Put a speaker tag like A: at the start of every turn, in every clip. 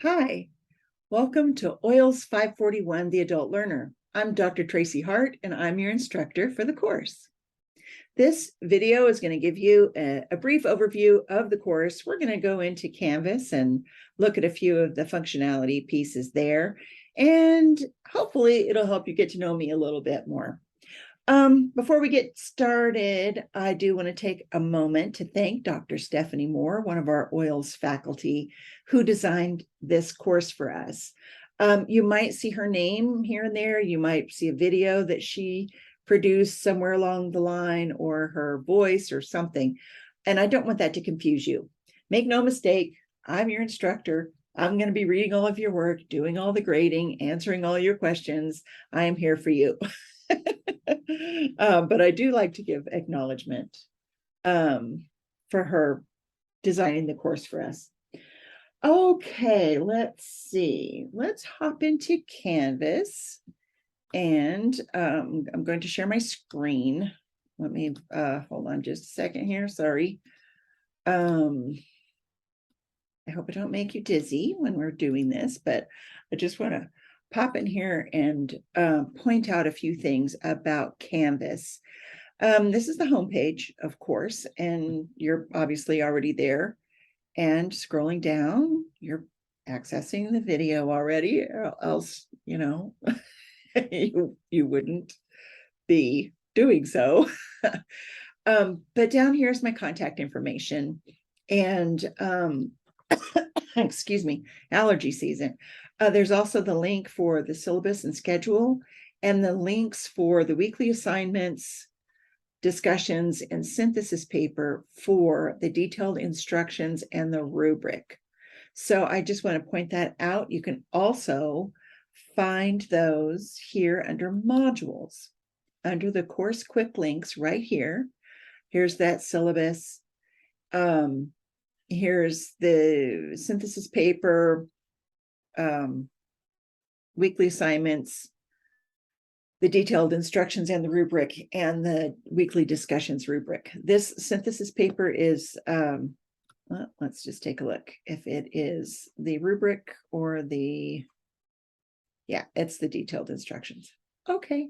A: Hi, welcome to OILS 541, The Adult Learner. I'm Dr. Tracy Hart, and I'm your instructor for the course. This video is going to give you a brief overview of the course. We're going to go into Canvas and look at a few of the functionality pieces there, and hopefully it'll help you get to know me a little bit more. Before we get started, I do want to take a moment to thank Dr. Stephanie Moore, one of our OILS faculty, who designed this course for us. You might see her name here and there. You might see a video that she produced somewhere along the line, or her voice or something. And I don't want that to confuse you. Make no mistake, I'm your instructor. I'm going to be reading all of your work, doing all the grading, answering all your questions. I am here for you. But I do like to give acknowledgement for her designing the course for us. Okay, let's see. Let's hop into Canvas, and I'm going to share my screen. Let me hold on just a second here. Sorry. I hope I don't make you dizzy when we're doing this, but I just want to pop in here and point out a few things about Canvas. This is the homepage, of course, and you're obviously already there. And scrolling down, you're accessing the video already, or else, you wouldn't be doing so. But down here is my contact information, and excuse me, allergy season. There's also the link for the syllabus and schedule, and the links for the weekly assignments, discussions, and synthesis paper for the detailed instructions and the rubric. So I just want to point that out. You can also find those here under modules, under the course quick links right here. Here's that syllabus. Here's the synthesis paper, weekly assignments, the detailed instructions and the rubric, and the weekly discussions rubric. This synthesis paper is, well, let's just take a look if it is the rubric or the, yeah, it's the detailed instructions. Okay,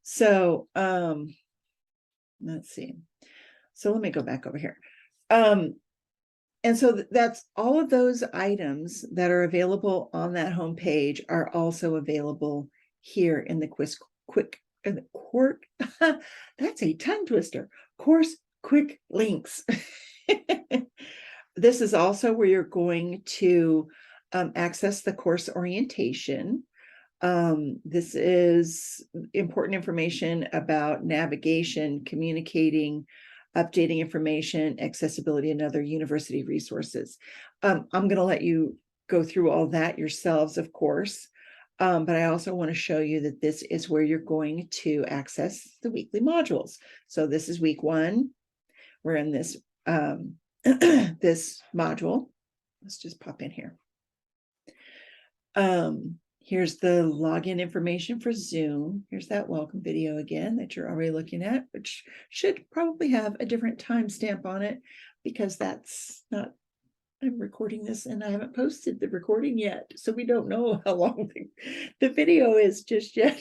A: so let's see. So let me go back over here. And so that's all of those items that are available on that homepage are also available here in the course that's a tongue twister, course quick links. This is also where you're going to access the course orientation. This is important information about navigation, communicating, updating information, accessibility, and other university resources. I'm going to let you go through all that yourselves, of course. But I also want to show you that this is where you're going to access the weekly modules. So this is week 1. We're in this this module. Let's just pop in here. Here's the login information for Zoom. Here's that welcome video again that you're already looking at, which should probably have a different timestamp on it, because that's not, I'm recording this and I haven't posted the recording yet, so we don't know how long the video is just yet.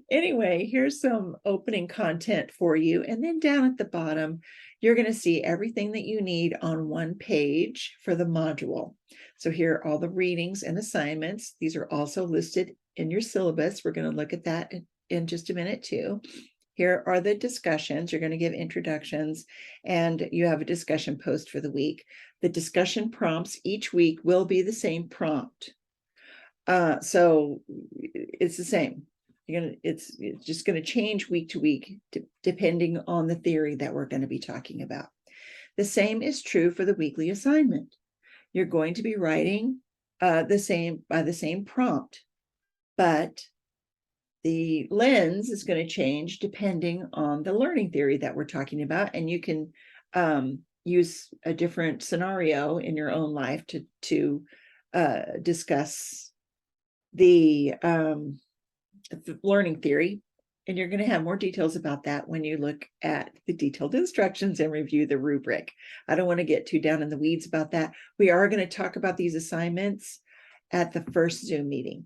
A: Anyway, here's some opening content for you. And then down at the bottom, you're going to see everything that you need on one page for the module. So here are all the readings and assignments. These are also listed in your syllabus. We're going to look at that in just a minute too. Here are the discussions. You're going to give introductions, and you have a discussion post for the week. The discussion prompts each week will be the same prompt. So it's the same. It's just going to change week to week, depending on the theory that we're going to be talking about. The same is true for the weekly assignment. You're going to be writing by the same prompt, but the lens is going to change depending on the learning theory that we're talking about, and you can use a different scenario in your own life to discuss the learning theory And you're going to have more details about that when you look at the detailed instructions and review the rubric. I don't want to get too down in the weeds about that. We are going to talk about these assignments at the first Zoom meeting.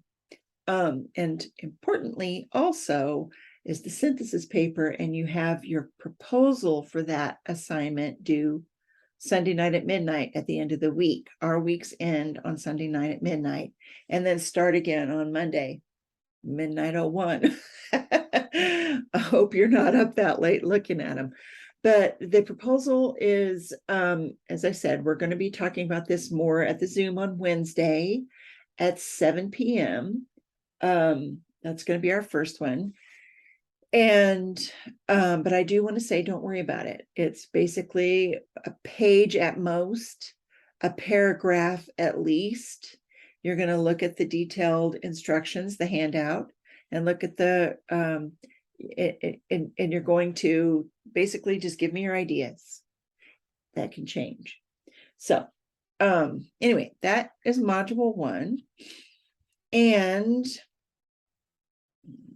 A: And importantly, also is the synthesis paper, and you have your proposal for that assignment due Sunday night at midnight at the end of the week. Our weeks end on Sunday night at midnight, and then start again on Monday, midnight 01. I hope you're not up that late looking at them. But the proposal is, as I said, we're going to be talking about this more at the Zoom on Wednesday at 7 p.m. That's going to be our first one. And but I do want to say, don't worry about it. It's basically a page at most, a paragraph at least. You're going to look at the detailed instructions, the handout, and look at the and you're going to basically just give me your ideas. That can change. So anyway, that is module 1. And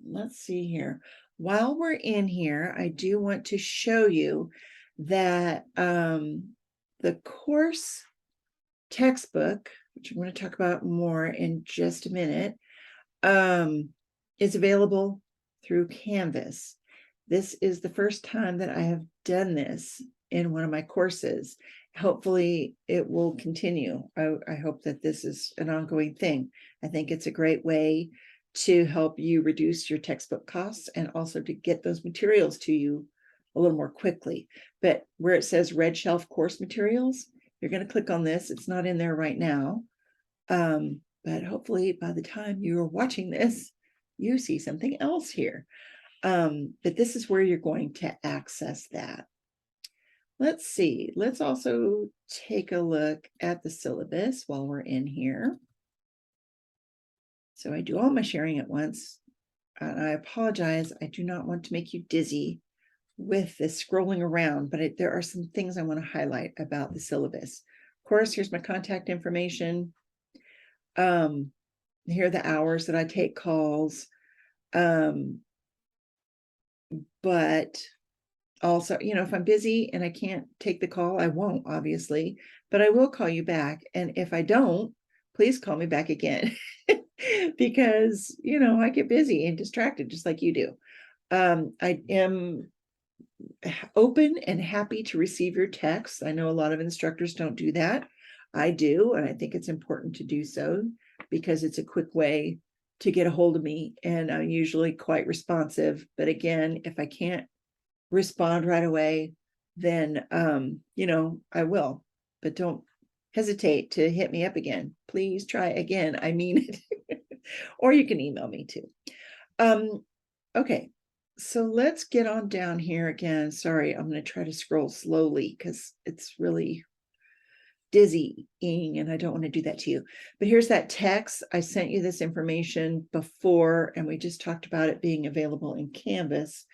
A: let's see here. While we're in here, I do want to show you that the course textbook, which I'm going to talk about more in just a minute, is available through Canvas. This is the first time that I have done this in one of my courses. Hopefully it will continue. I hope that this is an ongoing thing. I think it's a great way to help you reduce your textbook costs and also to get those materials to you a little more quickly. But where it says Red Shelf course materials, you're going to click on this. It's not in there right now. But hopefully by the time you're watching this, you see something else here. But this is where you're going to access that. Let's see. Let's also take a look at the syllabus while we're in here. So I do all my sharing at once. And I apologize. I do not want to make you dizzy with this scrolling around, but there are some things I want to highlight about the syllabus. Of course, here's my contact information. Here are the hours that I take calls. But also, if I'm busy and I can't take the call, I won't, obviously, but I will call you back. And if I don't, please call me back again. Because, I get busy and distracted just like you do. I am open and happy to receive your texts. I know a lot of instructors don't do that. I do, and I think it's important to do so because it's a quick way to get a hold of me, and I'm usually quite responsive. But again, if I can't respond right away, then I will. But don't hesitate to hit me up again. Please try again. I mean it. Or you can email me too. Okay, so let's get on down here again. Sorry, I'm going to try to scroll slowly because it's really dizzying and I don't want to do that to you. But here's that text. I sent you this information before, and we just talked about it being available in Canvas.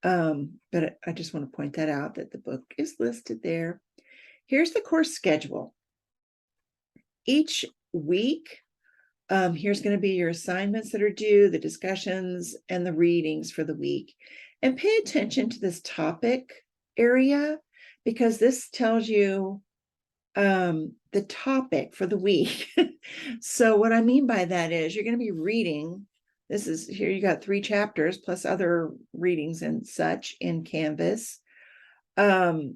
A: But I just want to point that out, that the book is listed there. Here's the course schedule. Each week, here's going to be your assignments that are due, the discussions, and the readings for the week. And pay attention to this topic area, because this tells you the topic for the week. So what I mean by that is you're going to be reading. This is here, you got 3 chapters plus other readings and such in Canvas. And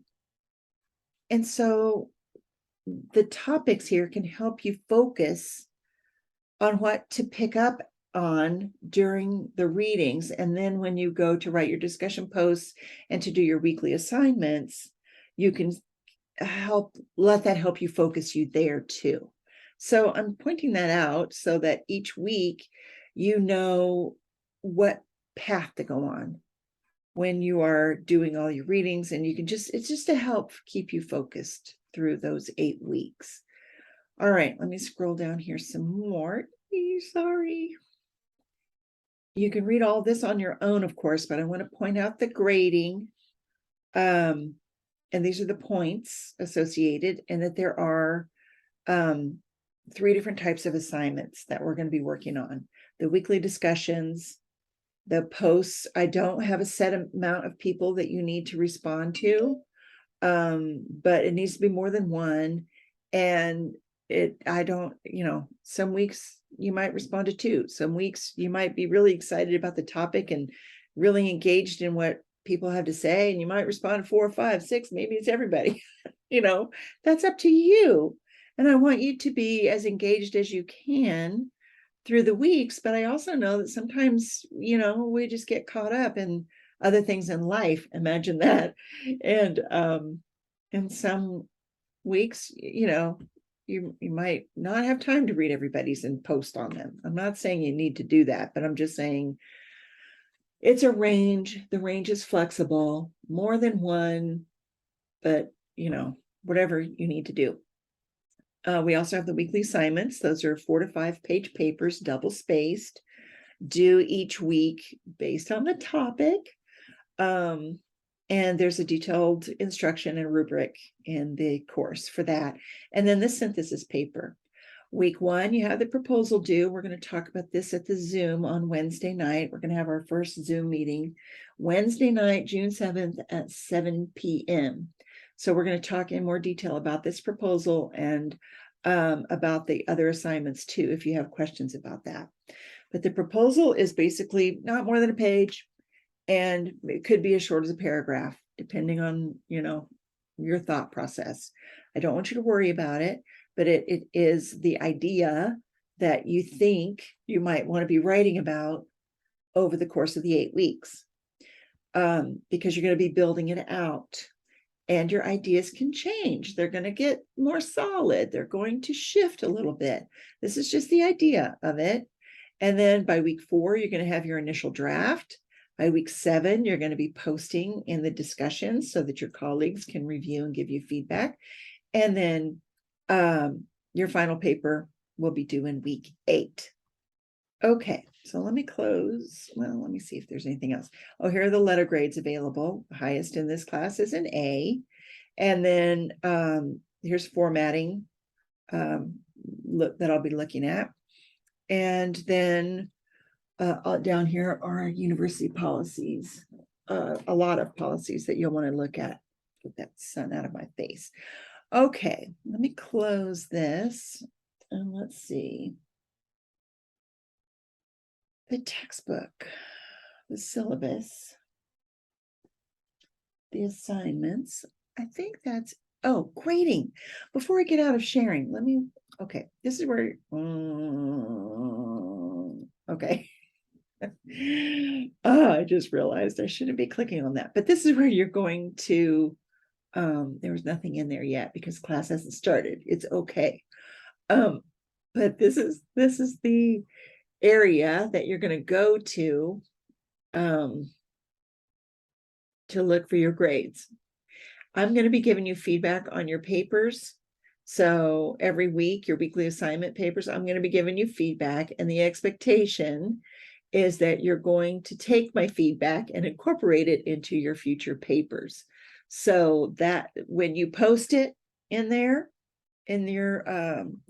A: so the topics here can help you focus on what to pick up on during the readings. And then when you go to write your discussion posts and to do your weekly assignments, you can let that help you focus you there too. So I'm pointing that out so that each week you know what path to go on when you are doing all your readings, and you can it's just to help keep you focused through those 8 weeks. All right, let me scroll down here some more. Sorry. You can read all this on your own, of course, but I want to point out the grading. And these are the points associated, and that there are 3 different types of assignments that we're going to be working on. The weekly discussions, The posts, I don't have a set amount of people that you need to respond to, but it needs to be more than one. And I don't, some weeks you might respond to two. Some weeks you might be really excited about the topic and really engaged in what people have to say, and you might respond to 4 or 5, 6, maybe it's everybody. That's up to you. And I want you to be as engaged as you can through the weeks, but I also know that sometimes, we just get caught up in other things in life. Imagine that. And in some weeks, you might not have time to read everybody's and post on them. I'm not saying you need to do that, but I'm just saying it's a range. The range is flexible, more than one, but whatever you need to do. We also have the weekly assignments. Those are 4 to 5 page papers, double spaced, due each week based on the topic. And there's a detailed instruction and rubric in the course for that. And then the synthesis paper. Week 1, you have the proposal due. We're going to talk about this at the Zoom on Wednesday night. We're going to have our first Zoom meeting Wednesday night, June 7th at 7 p.m. So we're going to talk in more detail about this proposal and about the other assignments too, if you have questions about that. But the proposal is basically not more than a page, and it could be as short as a paragraph, depending on, your thought process. I don't want you to worry about it, but it is the idea that you think you might want to be writing about over the course of the 8 weeks, because you're going to be building it out. And your ideas can change. They're going to get more solid. They're going to shift a little bit. This is just the idea of it. And then by week 4, you're going to have your initial draft. By week 7, you're going to be posting in the discussions so that your colleagues can review and give you feedback. And then your final paper will be due in week 8. Okay, so let me close. Well, let me see if there's anything else. Oh, here are the letter grades available. The highest in this class is an A. And then here's formatting that I'll be looking at. And then down here are university policies, a lot of policies that you'll want to look at. Get that sun out of my face. Okay, let me close this and let's see. The textbook, the syllabus, the assignments. I think that's, grading. Before I get out of sharing, okay, this is where, okay. I just realized I shouldn't be clicking on that, but this is where you're going to, there was nothing in there yet because class hasn't started. It's okay. But this is the area that you're going to go to look for your grades. I'm going to be giving you feedback on your papers. So every week, your weekly assignment papers, I'm going to be giving you feedback, and the expectation is that you're going to take my feedback and incorporate it into your future papers. So that when you post it in there, in your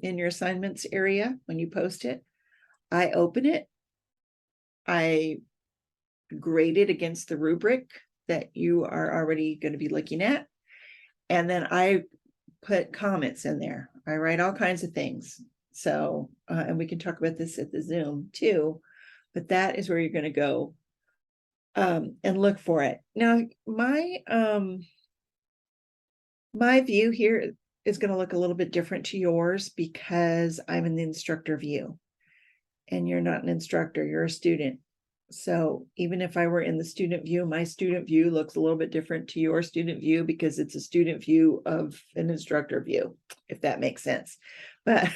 A: assignments area, when you post it, I open it, I grade it against the rubric that you are already going to be looking at, and then I put comments in there. I write all kinds of things. So, and we can talk about this at the Zoom too, but that is where you're going to go and look for it. Now, my view here is going to look a little bit different to yours because I'm in the instructor view. And you're not an instructor, you're a student. So even if I were in the student view, my student view looks a little bit different to your student view because it's a student view of an instructor view, if that makes sense. But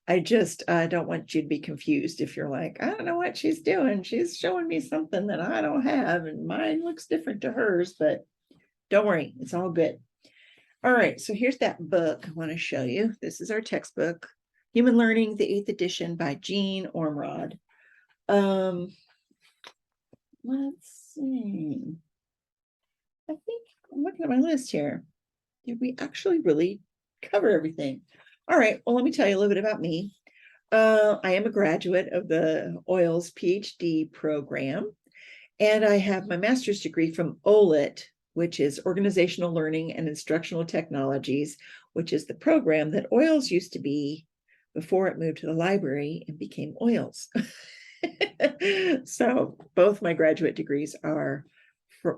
A: I just don't want you to be confused if you're like, I don't know what she's doing. She's showing me something that I don't have and mine looks different to hers, but don't worry, it's all good. All right, so here's that book I want to show you. This is our textbook. Human Learning, the 8th edition by Jean Ormrod. Let's see. I think I'm looking at my list here. Did we actually really cover everything? All right, well, let me tell you a little bit about me. I am a graduate of the OILS PhD program. And I have my master's degree from OLIT, which is Organizational Learning and Instructional Technologies, which is the program that OILS used to be before it moved to the library and became OILS. So both my graduate degrees are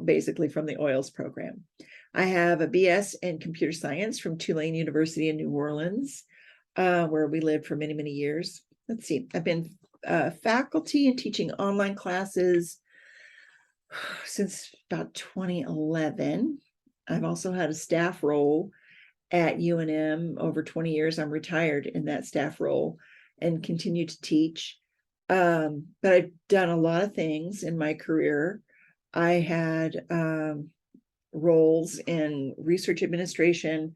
A: basically from the OILS program. I have a BS in computer science from Tulane University in New Orleans, where we lived for many, many years. Let's see, I've been faculty and teaching online classes since about 2011. I've also had a staff role at UNM over 20 years. I'm retired in that staff role and continue to teach. But I've done a lot of things in my career. I had roles in research administration,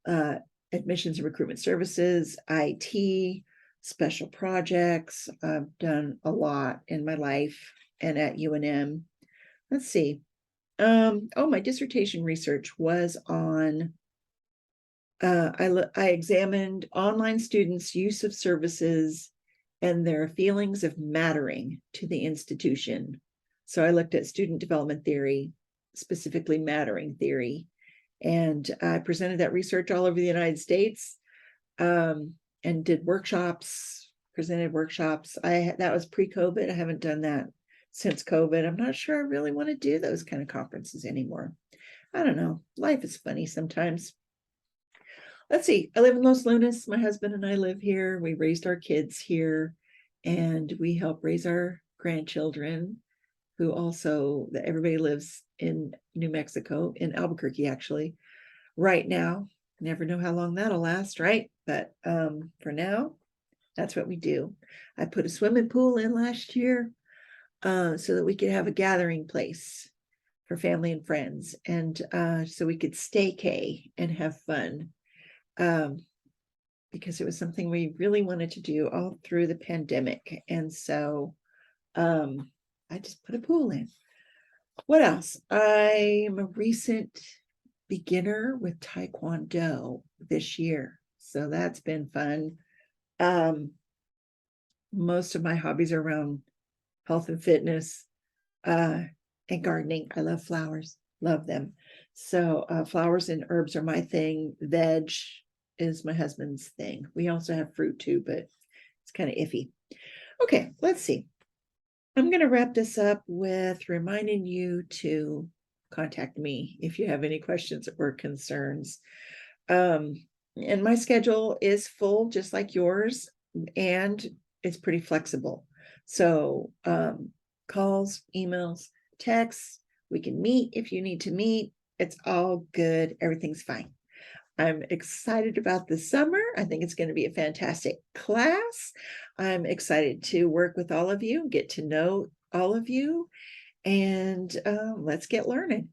A: admissions and recruitment services, IT, special projects. I've done a lot in my life and at UNM. Let's see. My dissertation research was on, I examined online students' use of services and their feelings of mattering to the institution. So I looked at student development theory, specifically mattering theory, and I presented that research all over the United States, and did workshops, presented workshops. That was pre-COVID. I haven't done that since COVID. I'm not sure I really want to do those kind of conferences anymore. I don't know. Life is funny sometimes. Let's see. I live in Los Lunas. My husband and I live here. We raised our kids here, and we help raise our grandchildren, who also, everybody lives in New Mexico, in Albuquerque, actually, right now. Never know how long that'll last, right? But for now, that's what we do. I put a swimming pool in last year, so that we could have a gathering place for family and friends, and so we could staycay and have fun, because it was something we really wanted to do all through the pandemic. And so I just put a pool in. What else? I am a recent beginner with Taekwondo this year, so that's been fun. Most of my hobbies are around health and fitness, and gardening. I love flowers, love them. So flowers and herbs are my thing. Veg is my husband's thing. We also have fruit too, but it's kind of iffy. Okay, let's see. I'm going to wrap this up with reminding you to contact me if you have any questions or concerns. And my schedule is full, just like yours, and it's pretty flexible. So calls, emails, texts, we can meet if you need to meet. It's all good. Everything's fine. I'm excited about the summer. I think it's going to be a fantastic class. I'm excited to work with all of you, get to know all of you, and let's get learning.